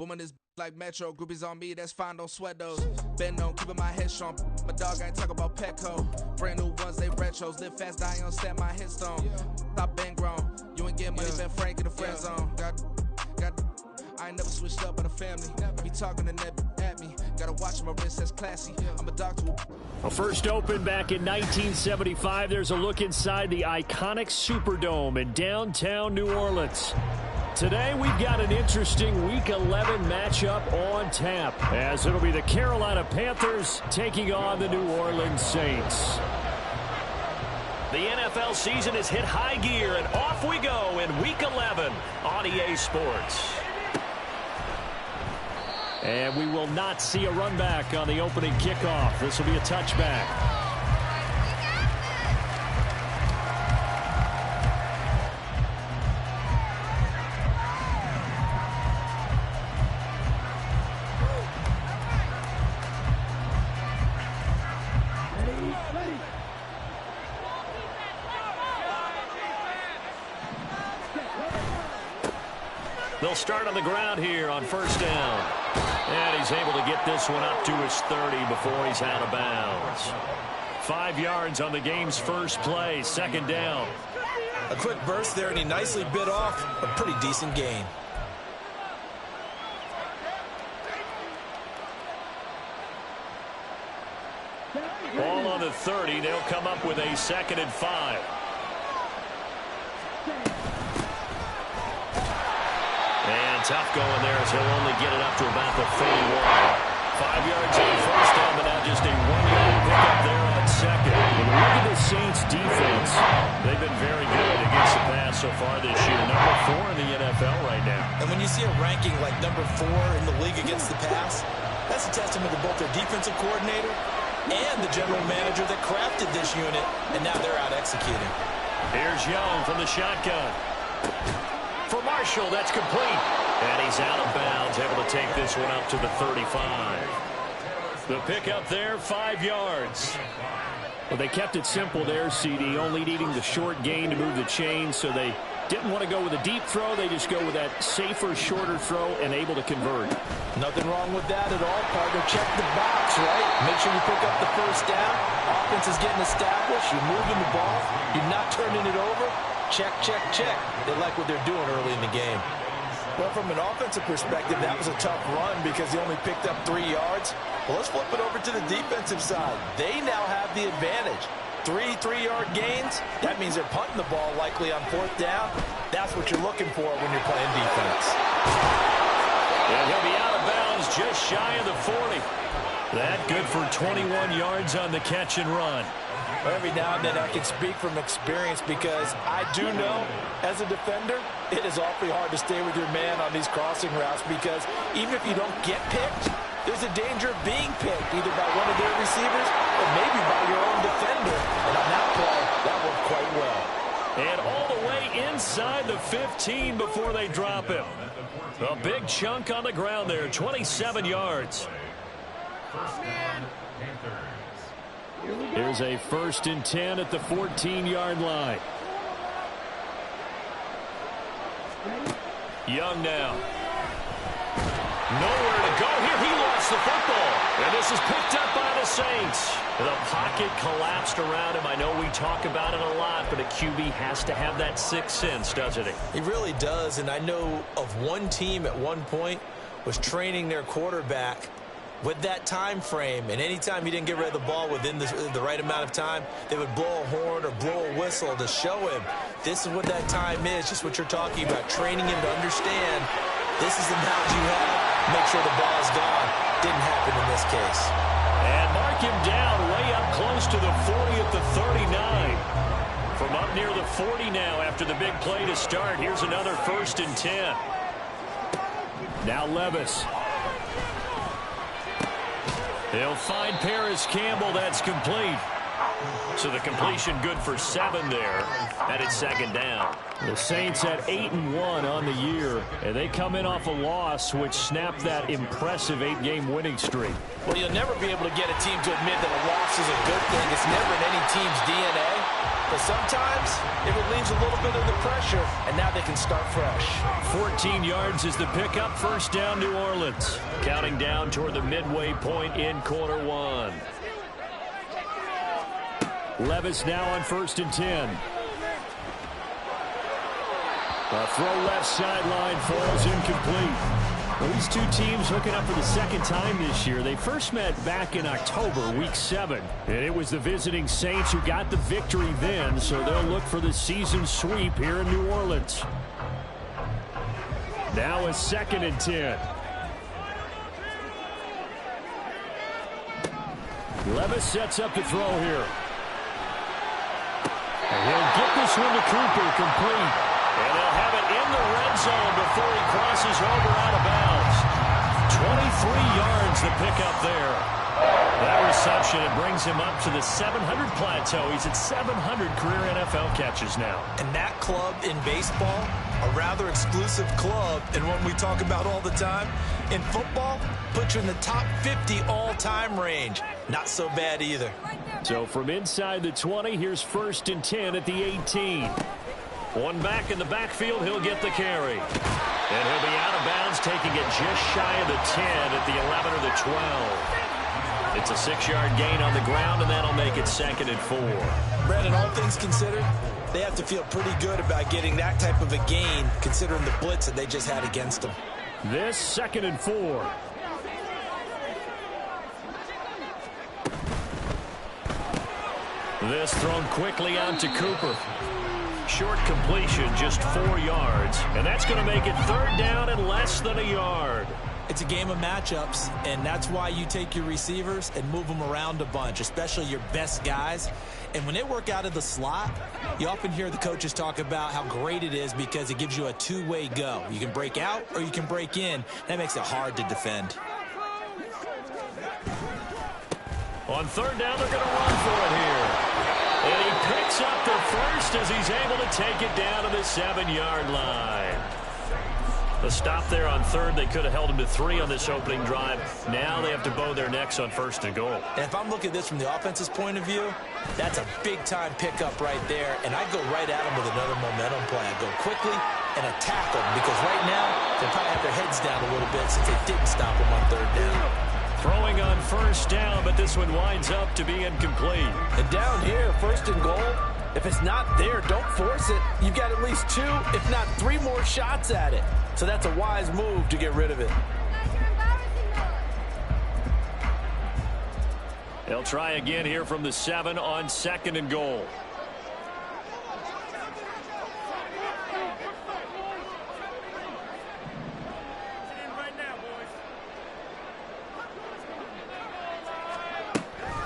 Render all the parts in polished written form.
Booming this like Metro, groupies on me, that's fine, don't sweat those. Been on, keeping my head strong. My dog ain't talking about Petco. Brand new ones, they retros. Live fast, die on set, my headstone. Stop been grown. You ain't getting money, been Frank in the friend zone. I ain't never switched up on the family. Be talking to Ned at me. Gotta watch my wrist, that's classy. I'm a doctor. First opened back in 1975. There's a look inside the iconic Superdome in downtown New Orleans. Today we've got an interesting Week 11 matchup on tap, as it'll be the Carolina Panthers taking on the New Orleans Saints. The NFL season has hit high gear, and off we go in Week 11 on EA Sports. And we will not see a run back on the opening kickoff. This will be a touchback. They'll start on the ground here on first down. And he's able to get this one up to his 30 before he's out of bounds. 5 yards on the game's first play, second down. A quick burst there, and he nicely bit off a pretty decent gain. Ball on the 30. They'll come up with a 2nd and 5. And tough going there as he'll only get it up to about the 31. 5 yards on first down, but now just a 1-yard pickup there on second. When you look at the Saints defense, they've been very good against the pass so far this year. Number 4 in the NFL right now. And when you see a ranking like number 4 in the league against the pass, that's a testament to both their defensive coordinator and the general manager that crafted this unit, and now they're out executing. Here's Young from the shotgun. For Marshall, that's complete. And he's out of bounds, able to take this one up to the 35. The pickup there, 5 yards. well, they kept it simple there, CD, only needing the short gain to move the chain, so they didn't want to go with a deep throw. They just go with that safer, shorter throw and able to convert. Nothing wrong with that at all, partner. Check the box, right? Make sure you pick up the first down. Offense is getting established. You're moving the ball. You're not turning it over. Check, check, check. They like what they're doing early in the game. Well, from an offensive perspective, that was a tough run because they only picked up 3 yards. Well, let's flip it over to the defensive side. They now have the advantage. 3 3-yard gains. That means they're punting the ball likely on 4th down. That's what you're looking for when you're playing defense. And he'll be out of bounds just shy of the 40. That good for 21 yards on the catch and run. Every now and then I can speak from experience because I do know as a defender it is awfully hard to stay with your man on these crossing routes because even if you don't get picked, there's a danger of being picked either by one of their receivers or maybe by your own defender. And on that play, that worked quite well. And all the way inside the 15 before they drop him. A big chunk on the ground there, 27 yards. Here's a 1st and 10 at the 14-yard line. Young now. Nowhere to go here. He lost the football. And this is picked up by the Saints. The pocket collapsed around him. I know we talk about it a lot, but a QB has to have that sixth sense, doesn't he? He really does, and I know of one team at one point was training their quarterback with that time frame, and anytime he didn't get rid of the ball within the right amount of time, they would blow a horn or blow a whistle to show him this is what that time is, just what you're talking about, training him to understand this is the knowledge you have, make sure the ball is gone. Didn't happen in this case. And mark him down way up close to the 40 at the 39. From up near the 40 now after the big play to start, here's another 1st and 10. Now Levis. They'll find Paris Campbell. That's complete. So the completion good for 7 there, and it's second down. The Saints at 8-1 on the year, and they come in off a loss which snapped that impressive 8-game winning streak. Well, you'll never be able to get a team to admit that a loss is a good thing. It's never in any team's DNA. But sometimes it relieves a little bit of the pressure, and now they can start fresh. 14 yards is the pickup, first down New Orleans. Counting down toward the midway point in quarter 1. Levis now on 1st and 10. A throw left sideline falls incomplete. Well, these two teams hooking up for the second time this year. They first met back in October, week 7. And it was the visiting Saints who got the victory then, so they'll look for the season sweep here in New Orleans. Now a 2nd and 10. Levis sets up to throw here. And he'll get this one to Cooper, complete. And they'll have it in the red zone before he crosses over out of bounds. 23 yards the pickup there. That reception, it brings him up to the 700 plateau. He's at 700 career NFL catches now. And that club in baseball, a rather exclusive club, and one we talk about all the time. In football, puts you in the top 50 all-time range. Not so bad either. So from inside the 20, here's 1st and 10 at the 18. One back in the backfield, he'll get the carry. And he'll be out of bounds, taking it just shy of the 10 at the 11 or the 12. It's a 6-yard gain on the ground, and that'll make it 2nd and 4. Brandon, all things considered, they have to feel pretty good about getting that type of a gain, considering the blitz that they just had against them. This 2nd and 4. This thrown quickly out to Cooper. Short completion, just 4 yards. And that's going to make it 3rd down and less than a yard. It's a game of matchups, and that's why you take your receivers and move them around a bunch, especially your best guys. And when they work out of the slot, you often hear the coaches talk about how great it is because it gives you a two-way go. You can break out or you can break in. That makes it hard to defend. On 3rd down, they're going to run for it here. And he picks up the first as he's able to take it down to the 7-yard line. The stop there on 3rd, they could have held him to 3 on this opening drive. Now they have to bow their necks on 1st and goal. And if I'm looking at this from the offense's point of view, that's a big-time pickup right there. And I go right at them with another momentum play. I go quickly and attack them because right now they probably have their heads down a little bit since they didn't stop them on 3rd down. Throwing on 1st down, but this one winds up to be incomplete. And down here, 1st and goal, if it's not there, don't force it. You've got at least 2, if not 3 more shots at it. So that's a wise move to get rid of it. They'll try again here from the 7 on 2nd and goal.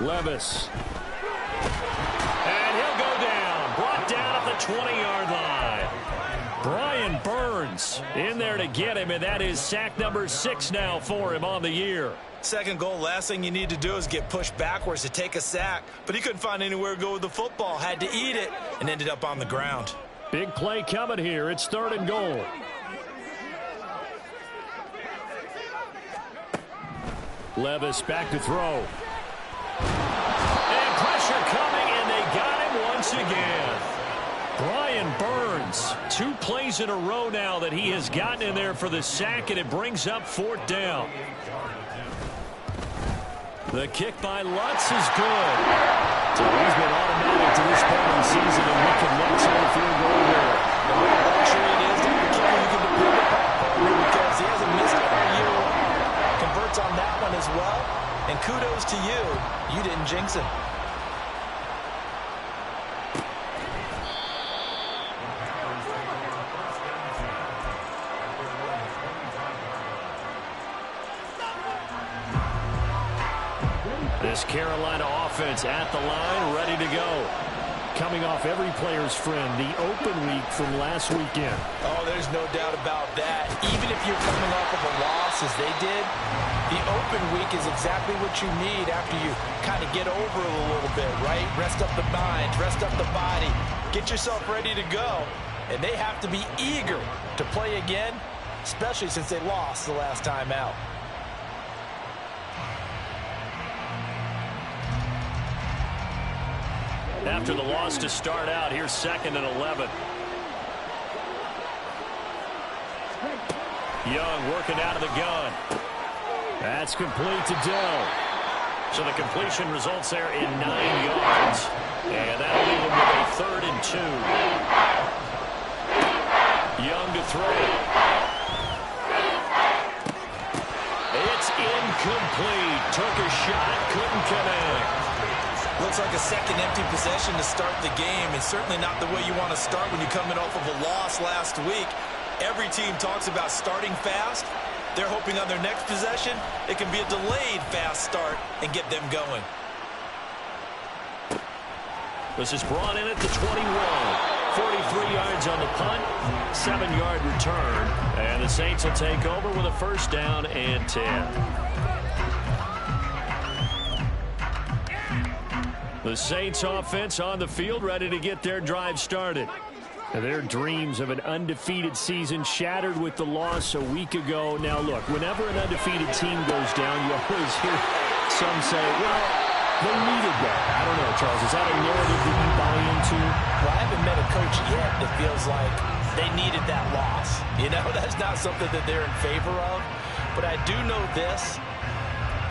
Levis. And he'll go down. Brought down at the 20-yard line. Brian Burns in there to get him, and that is sack number 6 now for him on the year. 2nd goal, last thing you need to do is get pushed backwards to take a sack. But he couldn't find anywhere to go with the football. Had to eat it and ended up on the ground. Big play coming here. It's 3rd and goal. Levis back to throw. And pressure coming, and they got him once again. Brian Burns, 2 plays in a row now that he has gotten in there for the sack, and it brings up 4th down. The kick by Lutz is good. So he's been automatic to this point of the season, and we can Lutz on the field goal here. The way luxury it is to have a kicker you can depend upon because he hasn't missed all year long. Converts on that one as well. And kudos to you. You didn't jinx him. This Carolina offense at the line, ready to go. coming off every player's friend, the open week from last weekend. Oh, there's no doubt about that. Even if you're coming off of a loss as they did, the open week is exactly what you need after you kind of get over it a little bit, right? Rest up the mind, rest up the body, get yourself ready to go. And they have to be eager to play again, especially since they lost the last time out. After the loss to start out, here's 2nd and 11. Young working out of the gun. That's complete to Dell. So the completion results there in 9 yards. And that'll leave them with a 3rd and 2. Young to throw. It's incomplete. Took a shot, couldn't connect. Looks like a second empty possession to start the game, and certainly not the way you want to start when you're coming off of a loss last week. Every team talks about starting fast. They're hoping on their next possession it can be a delayed fast start and get them going. This is brought in at the 21. 43 yards on the punt, 7-yard return, and the Saints will take over with a 1st down and 10. The Saints offense on the field, ready to get their drive started. Their dreams of an undefeated season shattered with the loss a week ago. Now, look, whenever an undefeated team goes down, you always hear some say, well, they needed that. I don't know, Charles. Is that a narrative that you buy into? Well, I haven't met a coach yet that feels like they needed that loss. You know, that's not something that they're in favor of. But I do know this.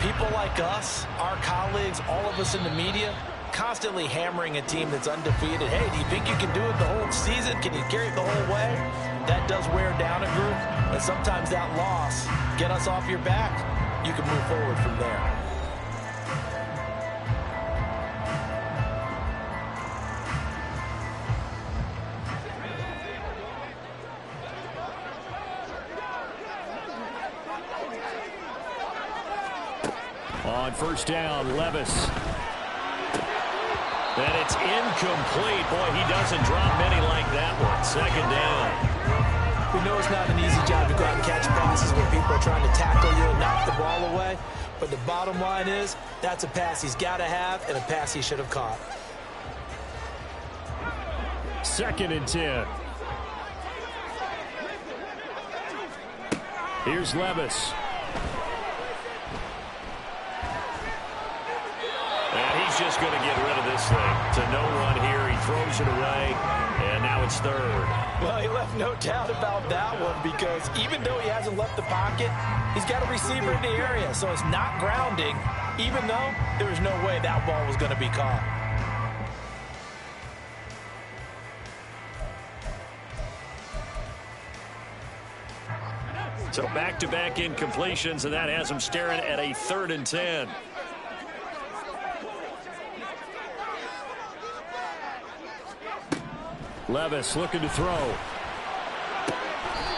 People like us, our colleagues, all of us in the media, constantly hammering a team that's undefeated. Hey, do you think you can do it the whole season? Can you carry it the whole way? That does wear down a group. And sometimes that loss, get us off your back, you can move forward from there. On 1st down, Levis. And it's incomplete. Boy, he doesn't drop many like that one. 2nd down. We know it's not an easy job to go out and catch passes when people are trying to tackle you and knock the ball away. But the bottom line is, that's a pass he's got to have and a pass he should have caught. 2nd and 10. Here's Levis. And he's just going to get rid of this thing. To no one here. He throws it away. And now it's 3rd. Well, he left no doubt about that one because even though he hasn't left the pocket, he's got a receiver in the area. So it's not grounding, even though there was no way that ball was going to be caught. So back-to-back incompletions, and that has him staring at a 3rd and 10. Levis looking to throw.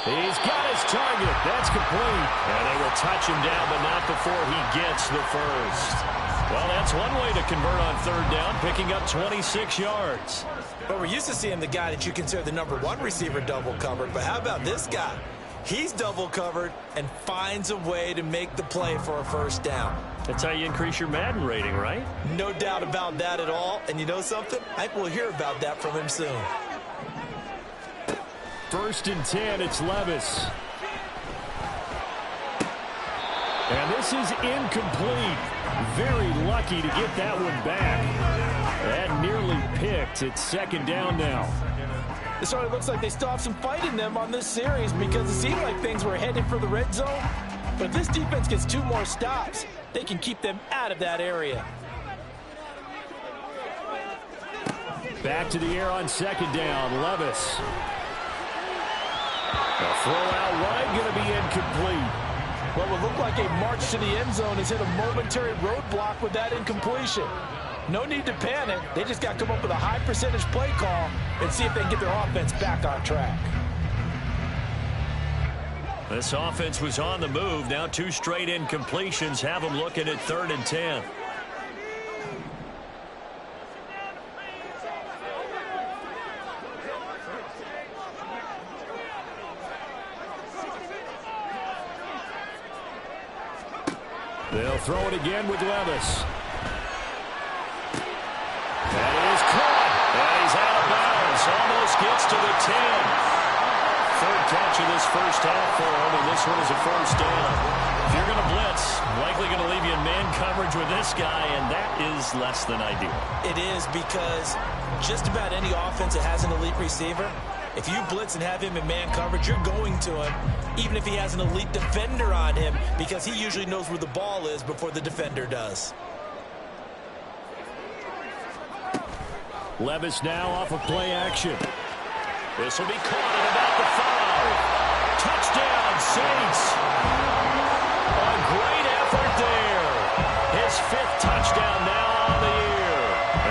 He's got his target. That's complete. And they will touch him down, but not before he gets the 1st. Well, that's one way to convert on 3rd down, picking up 26 yards. But we're used to seeing the guy that you consider the #1 receiver double covered. But how about this guy? He's double covered and finds a way to make the play for a 1st down. That's how you increase your Madden rating, right? No doubt about that at all. And you know something? I think we'll hear about that from him soon. 1st and 10, it's Levis. And this is incomplete. Very lucky to get that one back. That nearly picked. It's 2nd down now. It sort of looks like they still have some fight in them on this series because it seemed like things were headed for the red zone. But if this defense gets 2 more stops, they can keep them out of that area. Back to the air on 2nd down, Levis. The throw out wide going to be incomplete. What would look like a march to the end zone has hit a momentary roadblock with that incompletion. No need to panic. They just got to come up with a high percentage play call and see if they can get their offense back on track. This offense was on the move. Now 2 straight incompletions have them looking at 3rd and 10. They'll throw it again with Levis. That is caught. And he's out of bounds. Almost gets to the 10. Third catch of this first half for him, and this one is a first down. If you're going to blitz, likely going to leave you in man coverage with this guy, and that is less than ideal. It is, because just about any offense that has an elite receiver, if you blitz and have him in man coverage, you're going to him, even if he has an elite defender on him, because he usually knows where the ball is before the defender does. Levis now off of play action. This will be caught at about the 5. Touchdown, Saints. A great effort there. His 5th touchdown now on the year,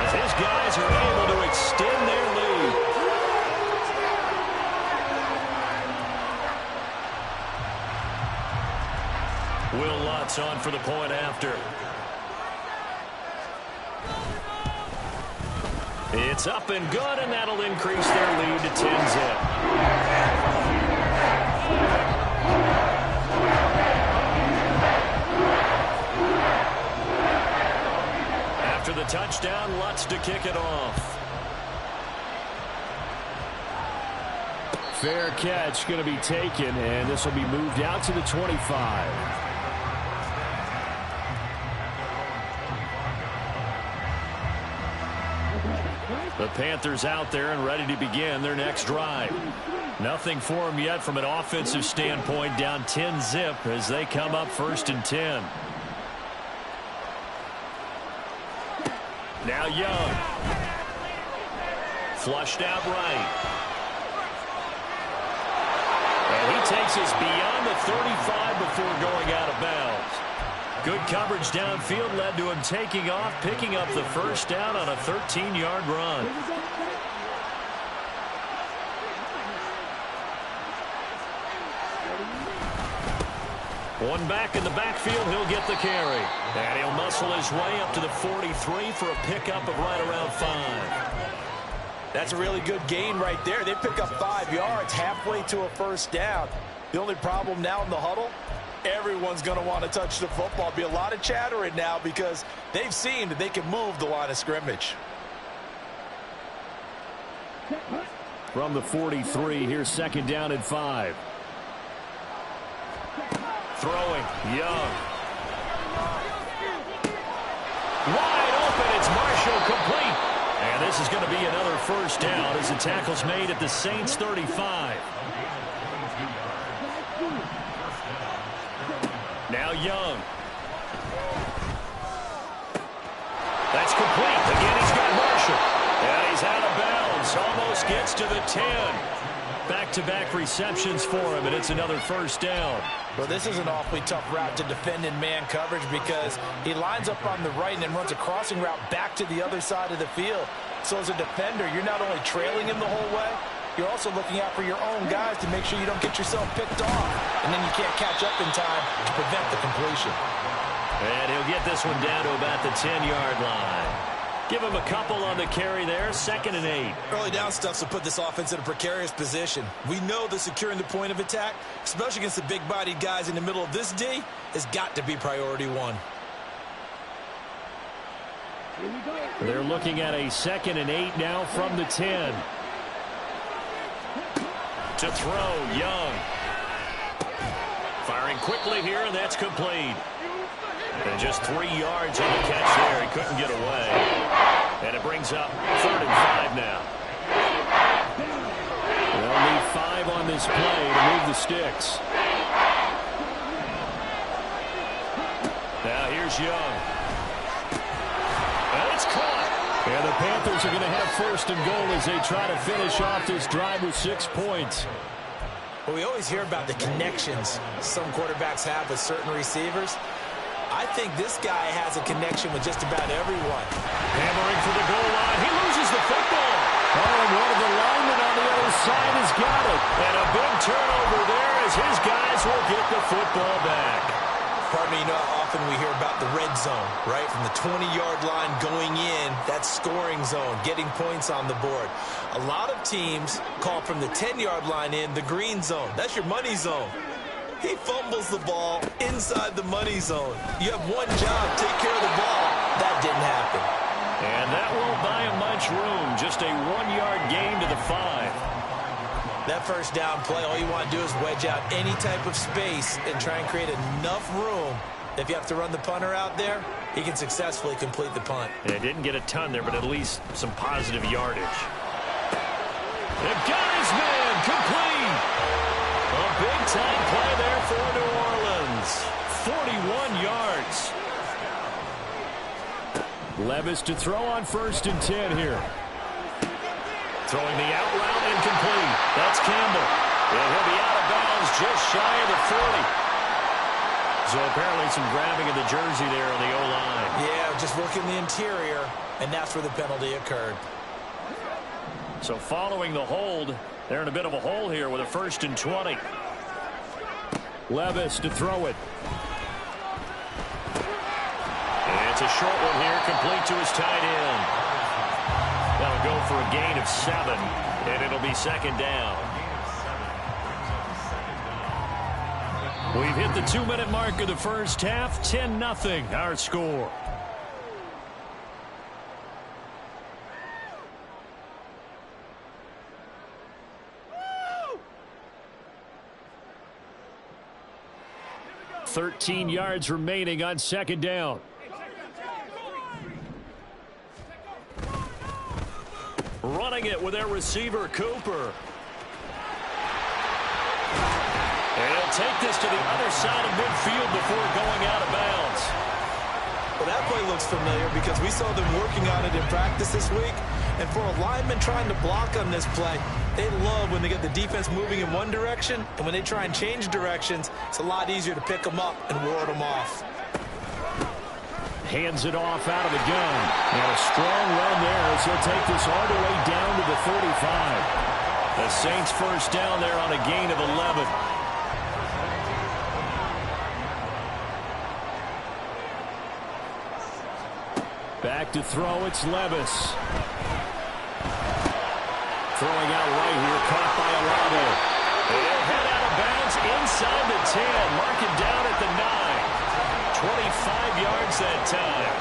as his guys are able to extend their lead. Will Lutz on for the point after. It's up and good, and that'll increase their lead to 10-zip. After the touchdown, Lutz to kick it off. Fair catch going to be taken, and this will be moved out to the 25. The Panthers out there and ready to begin their next drive. Nothing for them yet from an offensive standpoint, down 10-zip as they come up 1st and 10. Now Young. Flushed out right. And he takes us beyond the 35 before going out of bounds. Good coverage downfield led to him taking off, picking up the first down on a 13-yard run. One back in the backfield, he'll get the carry. And he'll muscle his way up to the 43 for a pickup of right around 5. That's a really good gain right there. They pick up 5 yards halfway to a first down. The only problem now in the huddle, everyone's going to want to touch the football. Be a lot of chattering now because they've seen that they can move the line of scrimmage. From the 43, here's 2nd down and 5. Throwing, Young. Wide open, it's Marshall, complete. And this is going to be another first down as the tackle's made at the Saints 35. Now Young. That's complete. Again, he's got Marshall. And he's out of bounds. Almost gets to the 10. Back-to-back receptions for him, and it's another first down. Well, this is an awfully tough route to defend in man coverage because he lines up on the right and then runs a crossing route back to the other side of the field. So as a defender, you're not only trailing him the whole way, you're also looking out for your own guys to make sure you don't get yourself picked off. And then you can't catch up in time to prevent the completion. And he'll get this one down to about the 10-yard line. Give him a couple on the carry there, 2nd and 8. Early down stuff to put this offense in a precarious position. We know that securing the point of attack, especially against the big-bodied guys in the middle of this D, has got to be priority 1. They're looking at a 2nd and 8 now from the 10. To throw, Young. Firing quickly here, and that's complete. And just 3 yards on the catch there. He couldn't get away. And it brings up 3rd and 5 now. They'll need 5 on this play to move the sticks. Now here's Young. And it's caught. And the Panthers are going to have 1st and goal as they try to finish off this drive with 6 points. Well, we always hear about the connections some quarterbacks have with certain receivers. I think this guy has a connection with just about everyone. Hammering for the goal line. He loses the football. Oh, and one of the linemen on the other side has got it. And a big turnover there as his guys will get the football back. Pardon me, you know how often we hear about the red zone, right? From the 20-yard line going in, that's scoring zone, getting points on the board. A lot of teams call from the 10-yard line in the green zone. That's your money zone. He fumbles the ball inside the money zone. You have one job, take care of the ball. That didn't happen. And that won't buy him much room. Just a 1-yard gain to the 5. That first down play, all you want to do is wedge out any type of space and try and create enough room. If you have to run the punter out there, he can successfully complete the punt. It didn't get a ton there, but at least some positive yardage. They've got his man complete. A big-time play there for New Orleans. 41 yards. Levis to throw on 1st and 10 here. Throwing the out route incomplete. That's Campbell. And he'll be out of bounds just shy of the 40. So apparently some grabbing of the jersey there on the O-line. Yeah, just working the interior, and that's where the penalty occurred. So following the hold, they're in a bit of a hole here with a 1st and 20. Levis to throw it. And it's a short one here, complete to his tight end. That'll go for a gain of 7, and it'll be 2nd down. We've hit the 2-minute mark of the first half. 10-0 our score. Woo! 13 yards remaining on 2nd down. Running it with their receiver, Cooper. And he'll take this to the other side of midfield before going out of bounds. Well, that play looks familiar because we saw them working on it in practice this week. And for a lineman trying to block on this play, they love when they get the defense moving in one direction. And when they try and change directions, it's a lot easier to pick them up and ward them off. Hands it off out of the gun. And a strong run there as he'll take this all the way down to the 45. The Saints first down there on a gain of 11. Back to throw, it's Levis. Throwing out right here, caught by Olave. They'll head out of bounds inside the 10. Mark it down at the 9. 25 yards that time.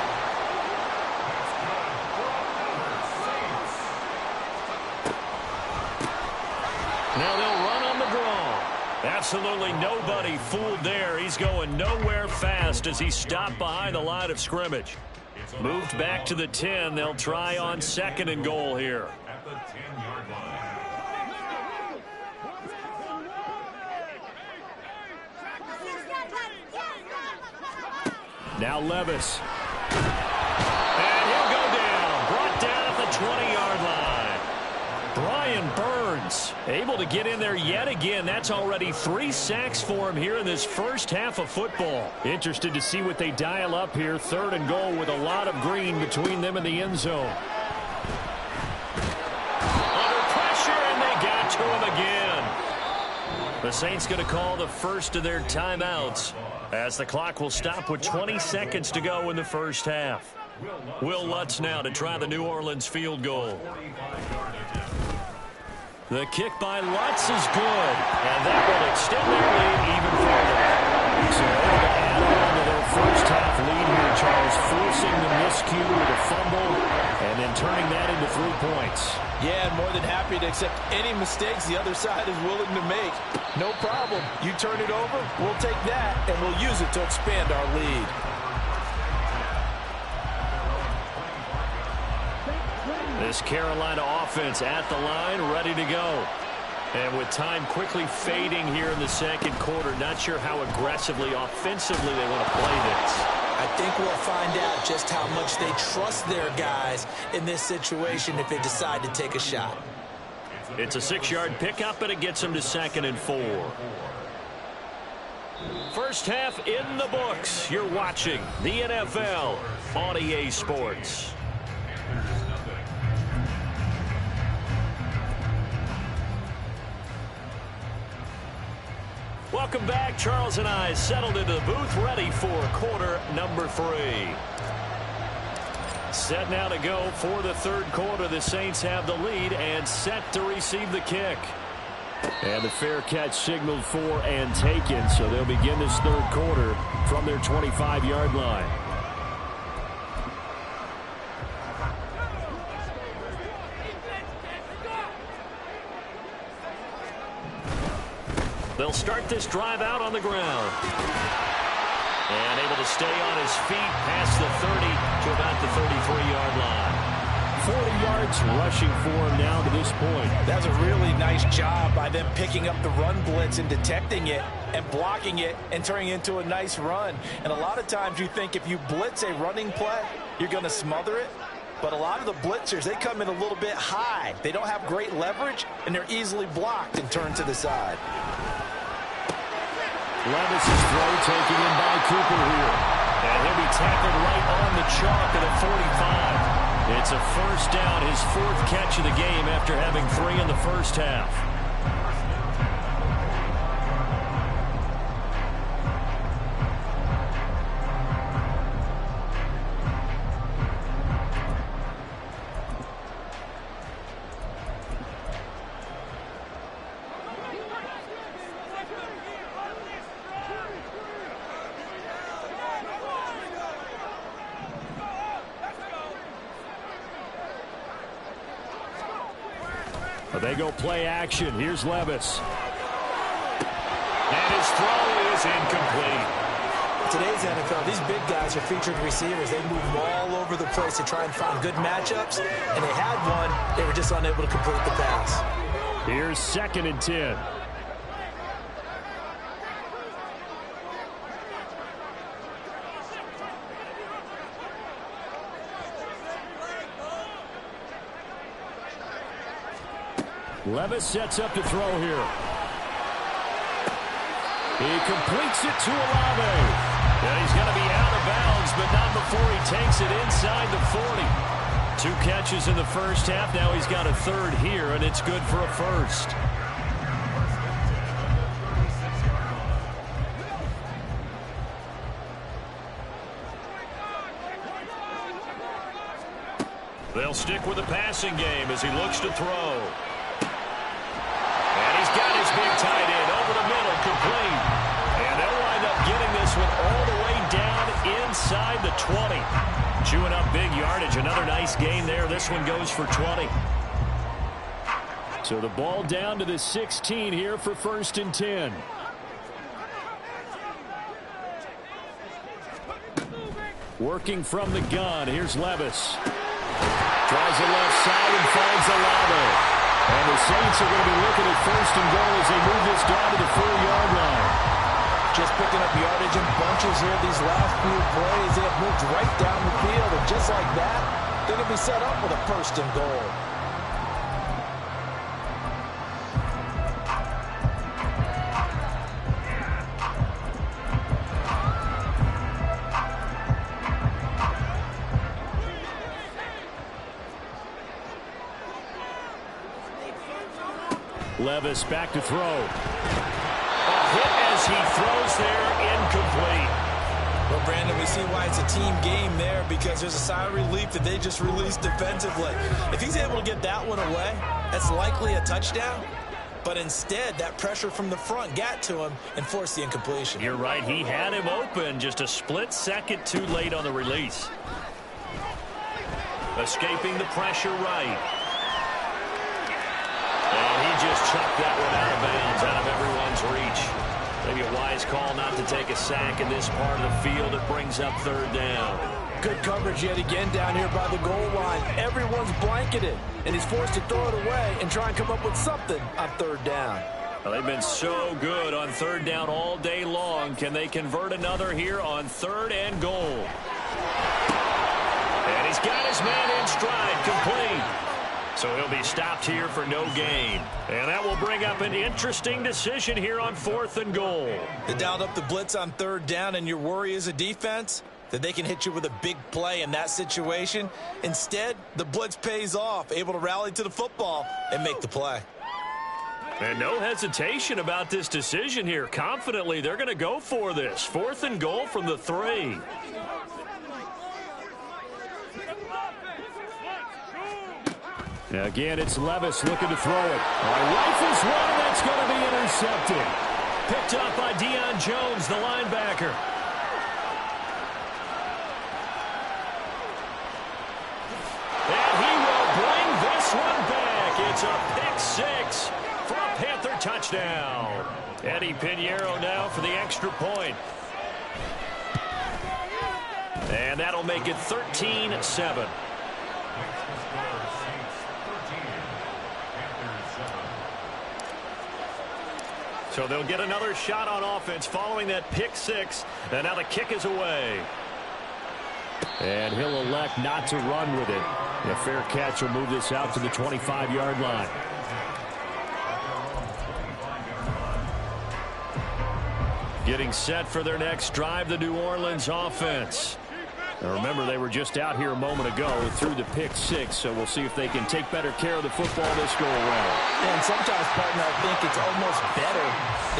Now they'll run on the draw. Absolutely nobody fooled there. He's going nowhere fast as he stopped behind the line of scrimmage. Moved back to the 10. They'll try on 2nd and goal here. At the 10-yard line. Now Levis. And he'll go down. Brought down at the 20-yard line. Brian Burns able to get in there yet again. That's already 3 sacks for him here in this first half of football. Interested to see what they dial up here. 3rd and goal with a lot of green between them and the end zone. Under pressure, and they got to him again. The Saints going to call the first of their timeouts as the clock will stop with 20 seconds to go in the first half. Will Lutz now to try the New Orleans field goal. The kick by Lutz is good, and that will extend their lead even further. So able to add on to their first half lead here, Charles, forcing the miscue with a fumble and then turning that into 3 points. Yeah, and more than happy to accept any mistakes the other side is willing to make. No problem. You turn it over, we'll take that, and we'll use it to expand our lead. This Carolina offense at the line, ready to go. And with time quickly fading here in the second quarter, not sure how aggressively, offensively they want to play this. I think we'll find out just how much they trust their guys in this situation if they decide to take a shot. It's a 6-yard pickup, and it gets them to 2nd and 4. First half in the books. You're watching the NFL on EA Sports. Welcome back. Charles and I settled into the booth, ready for quarter number 3. Set now to go for the third quarter. The Saints have the lead and set to receive the kick. And the fair catch signaled for and taken, so they'll begin this third quarter from their 25-yard line. They'll start this drive out on the ground. And able to stay on his feet past the 30 to about the 33-yard line. 40 yards rushing for him now to this point. That's a really nice job by them picking up the run blitz and detecting it and blocking it and turning it into a nice run. And a lot of times you think if you blitz a running play, you're going to smother it. But a lot of the blitzers, they come in a little bit high. They don't have great leverage, and they're easily blocked and turned to the side. Levis's throw taken in by Cooper here. And he'll be tackled right on the chalk at the 45. It's a first down, his fourth catch of the game after having 3 in the first half. They go play action. Here's Levis. And his throw is incomplete. Today's NFL, these big guys are featured receivers. They move all over the place to try and find good matchups, and they had one. They were just unable to complete the pass. Here's 2nd and 10. Levis sets up to throw here. He completes it to Olave. And he's going to be out of bounds, but not before he takes it inside the 40. 2 catches in the first half. Now he's got a third here, and it's good for a first. They'll stick with the passing game as he looks to throw. Got his big tight end over the middle, complete. And they'll wind up getting this one all the way down inside the 20. Chewing up big yardage. Another nice gain there. This one goes for 20. So the ball down to the 16 here for 1st and 10. Working from the gun. Here's Levis. Tries the left side and finds Olave. And the Saints are going to be looking at 1st and goal as they move this down to the 4-yard line. Just picking up yardage in bunches here these last few plays. They have moved right down the field, and just like that, they're going to be set up with a 1st and goal. Levis back to throw. A hit as he throws there, incomplete. Well, Brandon, we see why it's a team game there, because there's a sigh of relief that they just released defensively. If he's able to get that one away, that's likely a touchdown. But instead, that pressure from the front got to him and forced the incompletion. You're right. He had him open, just a split second too late on the release. Escaping the pressure right. And he just chucked that one out of bounds, out of everyone's reach. Maybe a wise call not to take a sack in this part of the field. It brings up 3rd down. Good coverage yet again down here by the goal line. Everyone's blanketed, and he's forced to throw it away and try and come up with something on 3rd down. Well, they've been so good on 3rd down all day long. Can they convert another here on 3rd and goal? And he's got his man in stride, complete. So he'll be stopped here for no gain. And that will bring up an interesting decision here on 4th and goal. They dialed up the blitz on 3rd down, and your worry as a defense that they can hit you with a big play in that situation. Instead, the blitz pays off, able to rally to the football and make the play. And no hesitation about this decision here. Confidently, they're going to go for this. 4th and goal from the 3. Again, it's Levis looking to throw it. Rifles one, and that's going to be intercepted. Picked up by Deion Jones, the linebacker. And he will bring this one back. It's a pick six for a Panther touchdown. Eddie Pinheiro now for the extra point. And that'll make it 13-7. So they'll get another shot on offense following that pick six. And now the kick is away. And he'll elect not to run with it. A fair catch will move this out to the 25-yard line. Getting set for their next drive, the New Orleans offense. Now remember, they were just out here a moment ago through the pick six, so we'll see if they can take better care of the football this go around. And sometimes, partner, I think it's almost better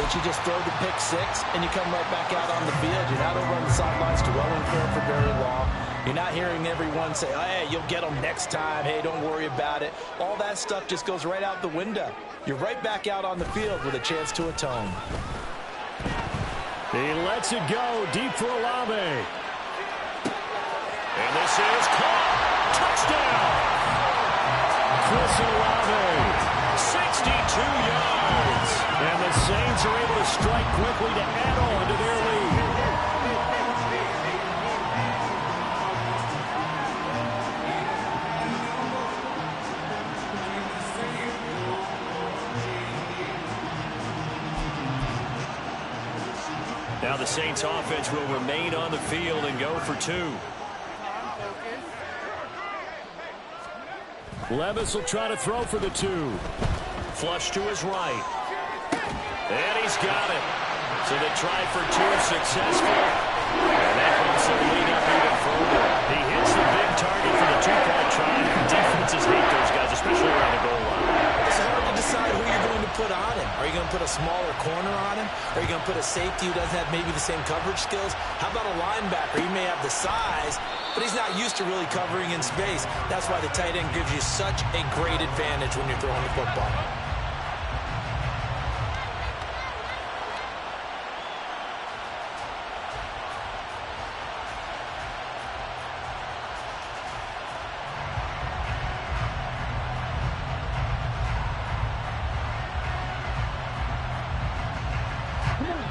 that you just throw the pick six and you come right back out on the field. You're not over on the sidelines dwelling for very long. You're not hearing everyone say, oh, hey, you'll get them next time. Hey, don't worry about it. All that stuff just goes right out the window. You're right back out on the field with a chance to atone. He lets it go deep for Olave. And this is caught. Touchdown. Chris Olave, 62 yards. And the Saints are able to strike quickly to add on to their lead. Now the Saints offense will remain on the field and go for two. Levis will try to throw for the two. Flush to his right. And he's got it. So the try for two successful. And that puts their lead up even further. He hits the big target for the two-point try. Defenses hate those guys, especially around the goal line. It's hard to decide who you're going to put on him. Are you going to put a smaller corner on him? Are you going to put a safety who doesn't have maybe the same coverage skills? How about a linebacker? He may have the size, but he's not used to really covering in space. That's why the tight end gives you such a great advantage when you're throwing the football.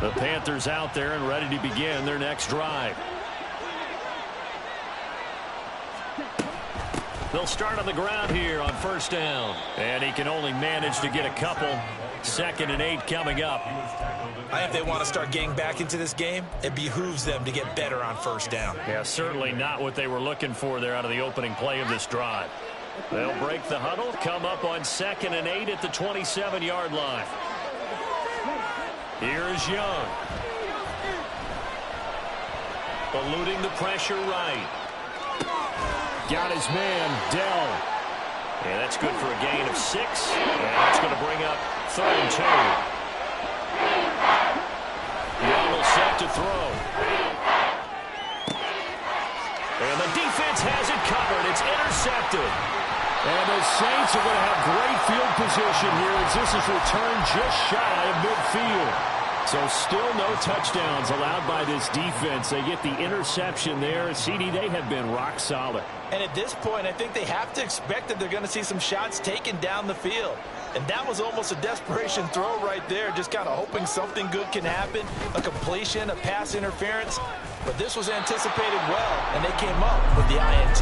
The Panthers out there and ready to begin their next drive. They'll start on the ground here on first down. And he can only manage to get a couple. 2nd and 8 coming up. I think if they want to start getting back into this game, it behooves them to get better on first down. Yeah, certainly not what they were looking for there out of the opening play of this drive. They'll break the huddle, come up on 2nd and 8 at the 27-yard line. Here is Young. Eluding the pressure right. Got his man, Dell. And that's good for a gain of 6. And that's going to bring up 3rd and 2. Young set to throw. And the defense has it covered. It's intercepted. And the Saints are going to have great field position here as this is returned just shy of midfield. So still no touchdowns allowed by this defense. They get the interception there. CD, they have been rock solid. And at this point, I think they have to expect that they're going to see some shots taken down the field. And that was almost a desperation throw right there, just kind of hoping something good can happen, a completion, a pass interference. But this was anticipated well, and they came up with the INT.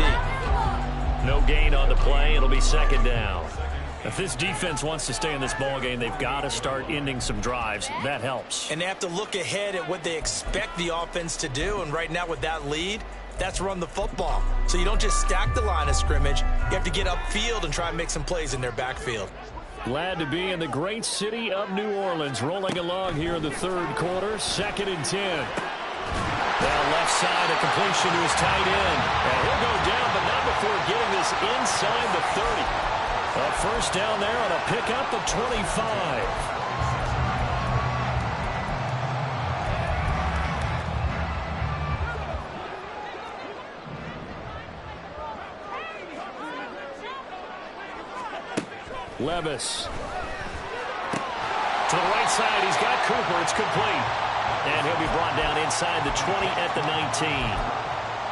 No gain on the play. It'll be 2nd down. If this defense wants to stay in this ballgame, they've got to start ending some drives. That helps. And they have to look ahead at what they expect the offense to do. And right now with that lead, that's run the football. So you don't just stack the line of scrimmage. You have to get upfield and try and make some plays in their backfield. Glad to be in the great city of New Orleans. Rolling along here in the 3rd quarter. 2nd and 10. Now left side, a completion to his tight end. And he'll go down, but not before getting this inside the 30. A first down there on a pickup of 25. Levis. To the right side, he's got Cooper. It's complete. And he'll be brought down inside the 20 at the 19.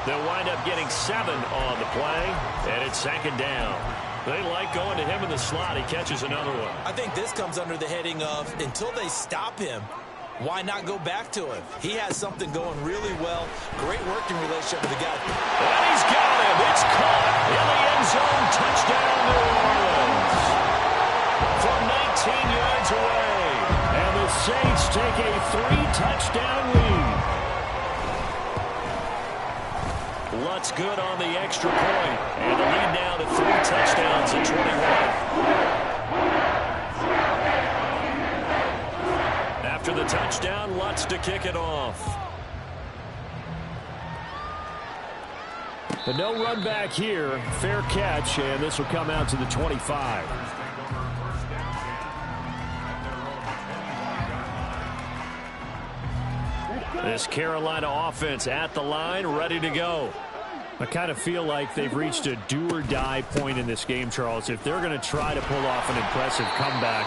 They'll wind up getting 7 on the play, and it's 2nd down. They like going to him in the slot. He catches another one. I think this comes under the heading of until they stop him, why not go back to him? He has something going really well. Great working relationship with the guy. And he's got him. It's caught in the end zone. Touchdown, New Orleans. From 19 yards away. And the Saints take a 3-touchdown lead. Lutz good on the extra point. And the lead now to 3 touchdowns at 21. After the touchdown, Lutz to kick it off. The no run back here. Fair catch, and this will come out to the 25. This Carolina offense at the line, ready to go. I kind of feel like they've reached a do-or-die point in this game, Charles. If they're going to try to pull off an impressive comeback,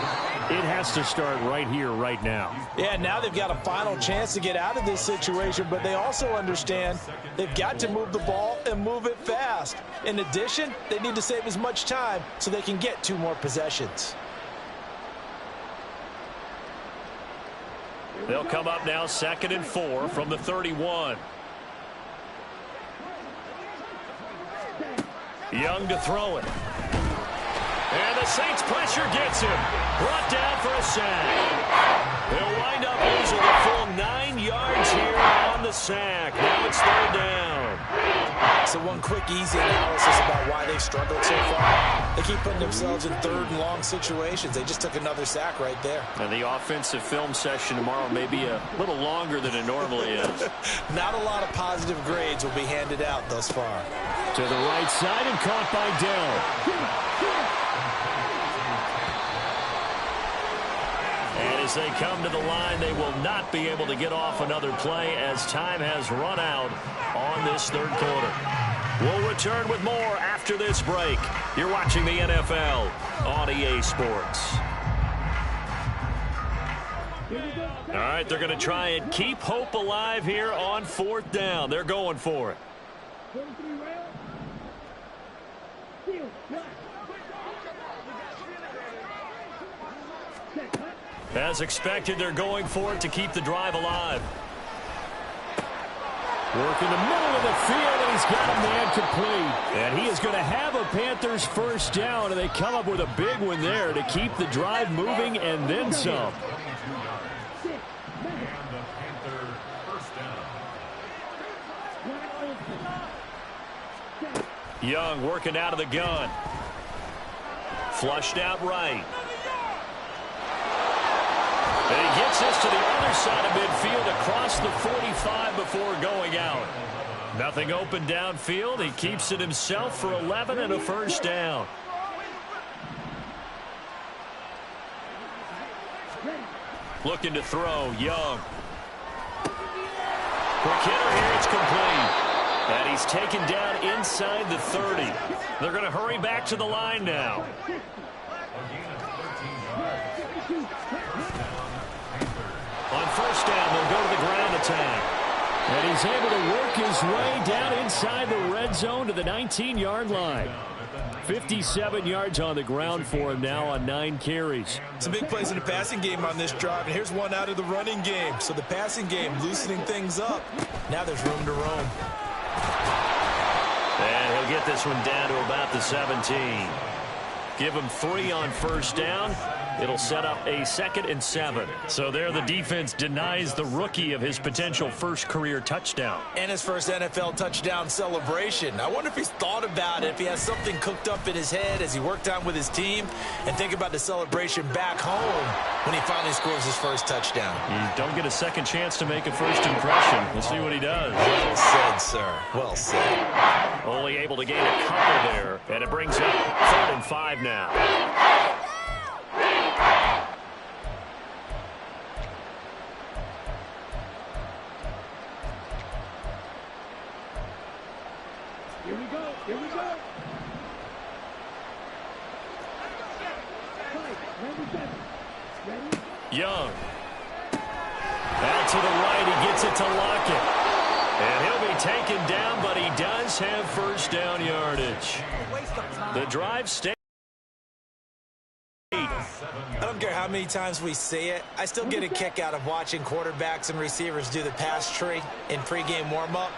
it has to start right here, right now. Yeah, now they've got a final chance to get out of this situation, but they also understand they've got to move the ball and move it fast. In addition, they need to save as much time so they can get 2 more possessions. They'll come up now 2nd and 4 from the 31. Young to throw it. And the Saints pressure gets him. Brought down for a sack. They'll wind up losing a full 9 yards here on the sack. Now it's 3rd down. So one quick, easy analysis about why they've struggled so far. They keep putting themselves in 3rd and long situations. They just took another sack right there. And the offensive film session tomorrow may be a little longer than it normally is. Not a lot of positive grades will be handed out thus far. To the right side and caught by Dell. And as they come to the line, they will not be able to get off another play as time has run out on this 3rd quarter. We'll return with more after this break. You're watching the NFL on EA Sports. All right, they're going to try and keep hope alive here on 4th down. They're going for it. As expected, they're going for it to keep the drive alive. Work in the middle of the field, and he's got a man complete. And he is going to have a Panthers 1st down, and they come up with a big one there to keep the drive moving and then some. Young working out of the gun. Flushed out right. And he gets this to the other side of midfield across the 45 before going out. Nothing open downfield. He keeps it himself for 11 and a 1st down. Looking to throw, Young. Quick hitter here, it's complete. And he's taken down inside the 30. They're going to hurry back to the line now. On 1st down, they'll go to the ground attack. And he's able to work his way down inside the red zone to the 19-yard line. 57 yards on the ground for him now on 9 carries. Some big plays in the passing game on this drive, and here's one out of the running game. So the passing game loosening things up. Now there's room to roam. And he'll get this one down to about the 17. Give him 3 on 1st down. It'll set up a 2nd and 7. So there the defense denies the rookie of his potential 1st career touchdown. And his first NFL touchdown celebration. I wonder if he's thought about it, if he has something cooked up in his head as he worked out with his team, and think about the celebration back home when he finally scores his first touchdown. You don't get a second chance to make a first impression. We'll see what he does. Well said, sir. Well said. Only able to gain a couple there, and it brings up 3rd and 5 now. Young. Out to the right, he gets it to Lockett. And he'll be taken down, but he does have first down yardage. The drive stays. I don't care how many times we see it. I still get a kick out of watching quarterbacks and receivers do the pass tree in pregame warm-up.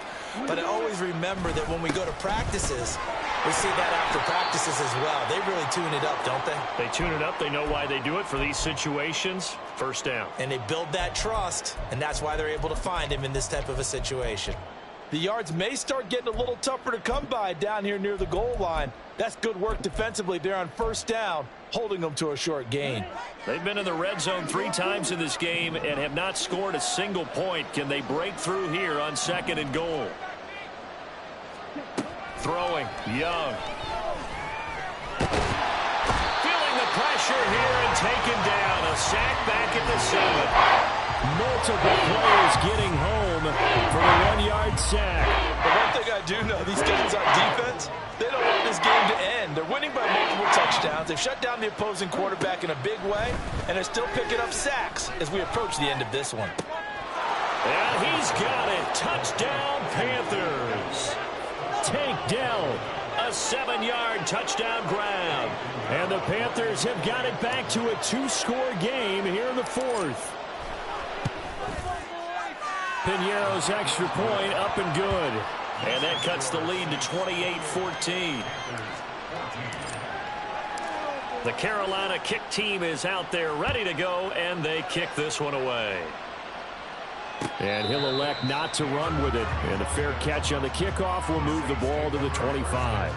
But I always remember that when we go to practices, we see that after practices as well. They really tune it up, don't they? They tune it up. They know why they do it for these situations. First down. And they build that trust, and that's why they're able to find him in this type of a situation. The yards may start getting a little tougher to come by down here near the goal line. That's good work defensively there on first down, holding them to a short gain. They've been in the red zone 3 times in this game and have not scored a single point. Can they break through here on 2nd and goal? Throwing, Young. Feeling the pressure here and taken down. A sack back at the 7. Multiple players getting home for a 1-yard sack. But one thing I do know, these guys on defense, they don't want this game to end. They're winning by multiple touchdowns. They've shut down the opposing quarterback in a big way, and they're still picking up sacks as we approach the end of this one. And he's got it. Touchdown, Panthers. Takedown. A 7-yard touchdown grab. And the Panthers have got it back to a 2-score game here in the 4th. Piñeiro's extra point up and good. And that cuts the lead to 28-14. The Carolina kick team is out there ready to go, and they kick this one away. And he'll elect not to run with it. And a fair catch on the kickoff will move the ball to the 25.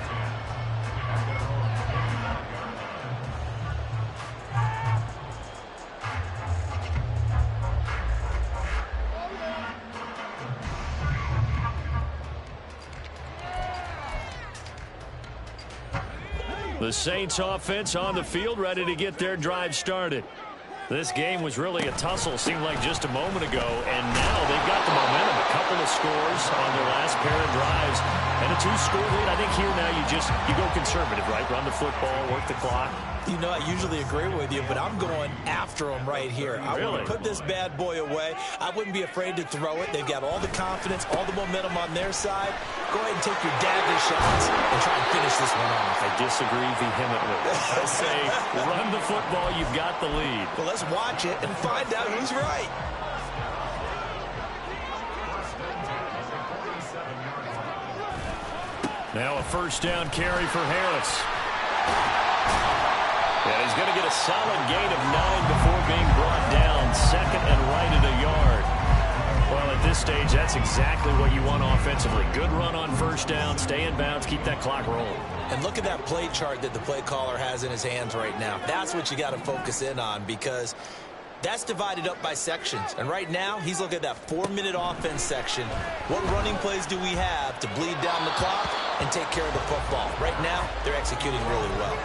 The Saints offense on the field, ready to get their drive started. This game was really a tussle, seemed like just a moment ago, and now they've got the momentum. A couple of scores on their last pair of drives, and a 2-score lead. I think here now you go conservative, right? Run the football, work the clock. You know, I usually agree with you, but I'm going after him right here. I want to put this bad boy away. I wouldn't be afraid to throw it. They've got all the confidence, all the momentum on their side. Go ahead and take your dagger shots and try and finish this one off. I disagree vehemently. I say run the football. You've got the lead. Well, let's watch it and find out who's right. Now a first down carry for Harris. And he's going to get a solid gain of 9 before being brought down. 2nd and right at a yard. Well, at this stage, that's exactly what you want offensively. Good run on first down, stay in bounds, keep that clock rolling. And look at that play chart that the play caller has in his hands right now. That's what you got to focus in on, because that's divided up by sections. And right now, he's looking at that 4-minute offense section. What running plays do we have to bleed down the clock and take care of the football? Right now, they're executing really well.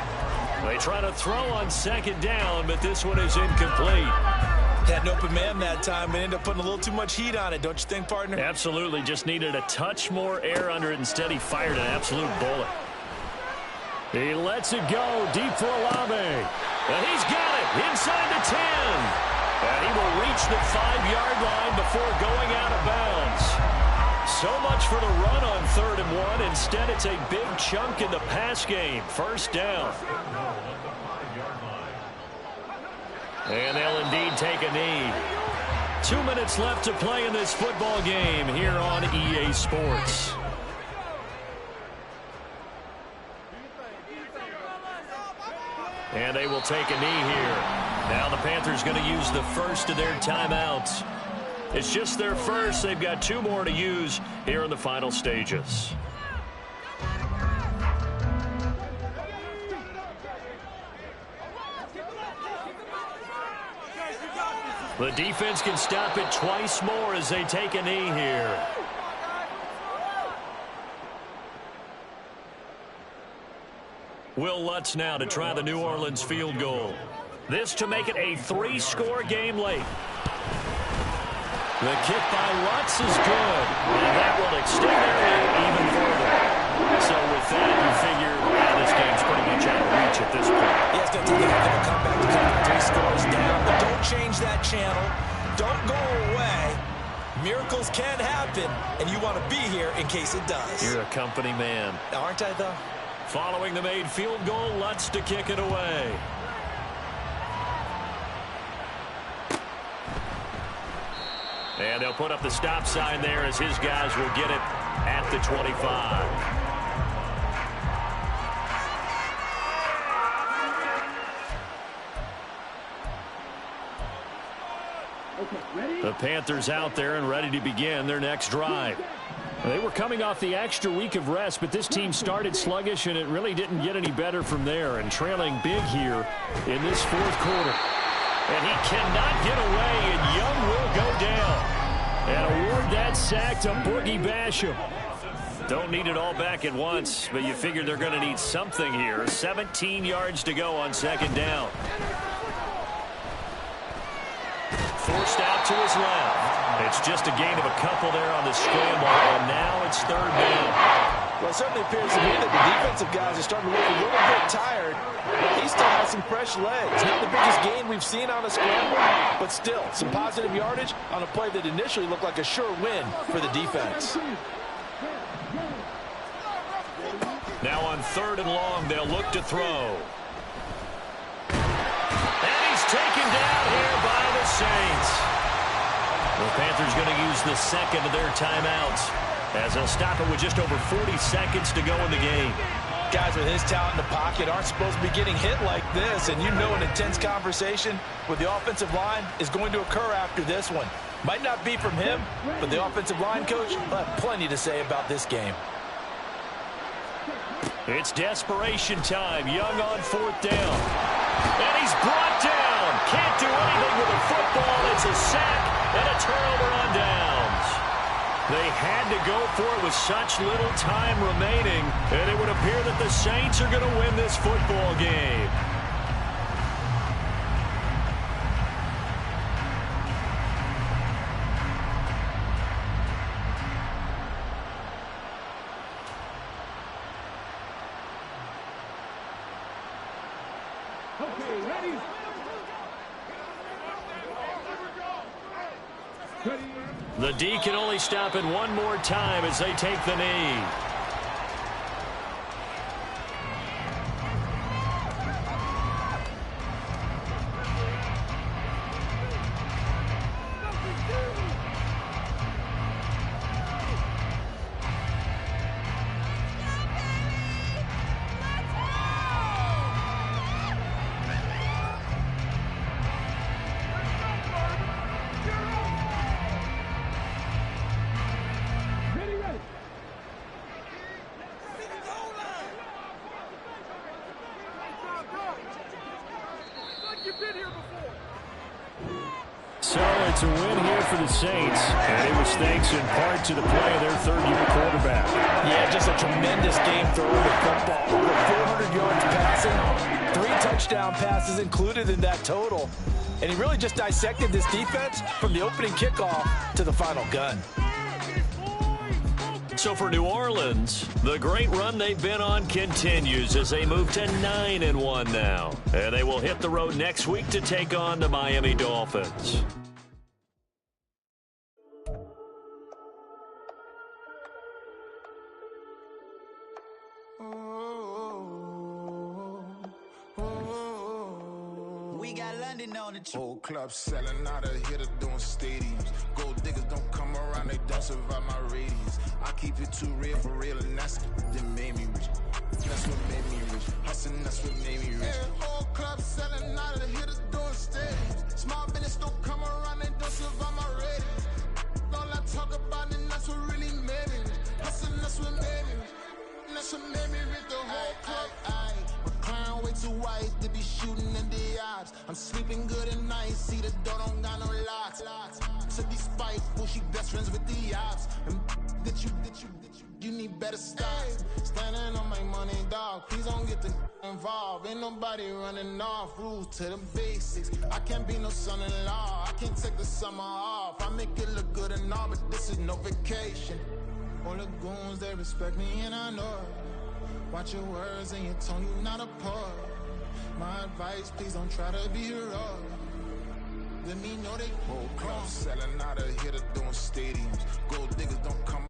They try to throw on 2nd down, but this one is incomplete. Had an open man that time, but ended up putting a little too much heat on it, don't you think, partner? Absolutely. Just needed a touch more air under it. Instead, he fired an absolute bullet. He lets it go deep for Olave. And he's got it inside the 10. And he will reach the 5-yard line before going out of bounds. So much for the run on 3rd and 1. Instead, it's a big chunk in the pass game. First down. And they'll indeed take a knee. 2 minutes left to play in this football game here on EA Sports. And they will take a knee here. Now the Panthers going to use the first of their timeouts. It's just their first. They've got 2 more to use here in the final stages. The defense can stop it twice more as they take a knee here. Will Lutz now to try the New Orleans field goal. This to make it a 3-score game late. The kick by Lutz is good. And that will extend their lead even further. So with that, you figure this game's pretty much out of reach at this point. Yeah, it's going to take a comeback to come change that channel. Don't go away. Miracles can happen, and you want to be here in case it does. You're a company man. Aren't I, though? Following the made field goal, Lutz to kick it away. And they'll put up the stop sign there as his guys will get it at the 25. The Panthers out there and ready to begin their next drive. They were coming off the extra week of rest, but this team started sluggish, and it really didn't get any better from there, and trailing big here in this fourth quarter. And he cannot get away, and Young will go down. And award that sack to Boogie Basham. Don't need it all back at once, but you figure they're going to need something here. 17 yards to go on second down. Forced out to his left. It's just a gain of a couple there on the scramble, and now it's third down. Well, it certainly appears to me that the defensive guys are starting to look a little bit tired. He still has some fresh legs. Not the biggest gain we've seen on a scramble, but still some positive yardage on a play that initially looked like a sure win for the defense. Now on third and long, they'll look to throw. And he's taken down here by the Saints. The Panthers going to use the second of their timeouts as they'll stop it with just over 40 seconds to go in the game. Guys with his talent in the pocket aren't supposed to be getting hit like this, and you know an intense conversation with the offensive line is going to occur after this one. Might not be from him, but the offensive line coach will have plenty to say about this game. It's desperation time. Young on fourth down. And he's brought down. Can't do anything with the football. It's a sack and a turnover on downs. They had to go for it with such little time remaining, and it would appear that the Saints are going to win this football game. The D can only stop it one more time as they take the knee. So it's a win here for the Saints, and it was thanks in part to the play of their third-year quarterback. Yeah, just a tremendous game throwing the football. Over 400 yards passing, 3 touchdown passes included in that total. And he really just dissected this defense from the opening kickoff to the final gun. So for New Orleans, the great run they've been on continues as they move to 9-1 now. And they will hit the road next week to take on the Miami Dolphins. We got London on the trip. Whole club selling out of here to doing stadiums. Gold diggers don't come around, they don't survive my radius. I keep it too real for real, and that's that made me rich. That's what made me rich. Hustling, that's what made me rich. Yeah, whole club selling out of here to doing stadiums. Small business don't come around, they don't survive my radius. All I talk about, and that's what really made me rich. Hustling, that's what made me rich. And that's what made me rich. The whole club. Clown way too white to be shooting in the eyes. I'm sleeping good at night, see the door don't got no locks. To be spiteful, she best friends with the ops. And you need better stocks. Standing on my money, dog, please don't get involved. Ain't nobody running off, rules to the basics. I can't be no son-in-law, I can't take the summer off. I make it look good and all, but this is no vacation. All the goons, they respect me and I know it. Watch your words and your tone, you not a poet. My advice, please don't try to be heroic. Let me know they whole club selling out of here to doing stadiums. Gold diggers don't come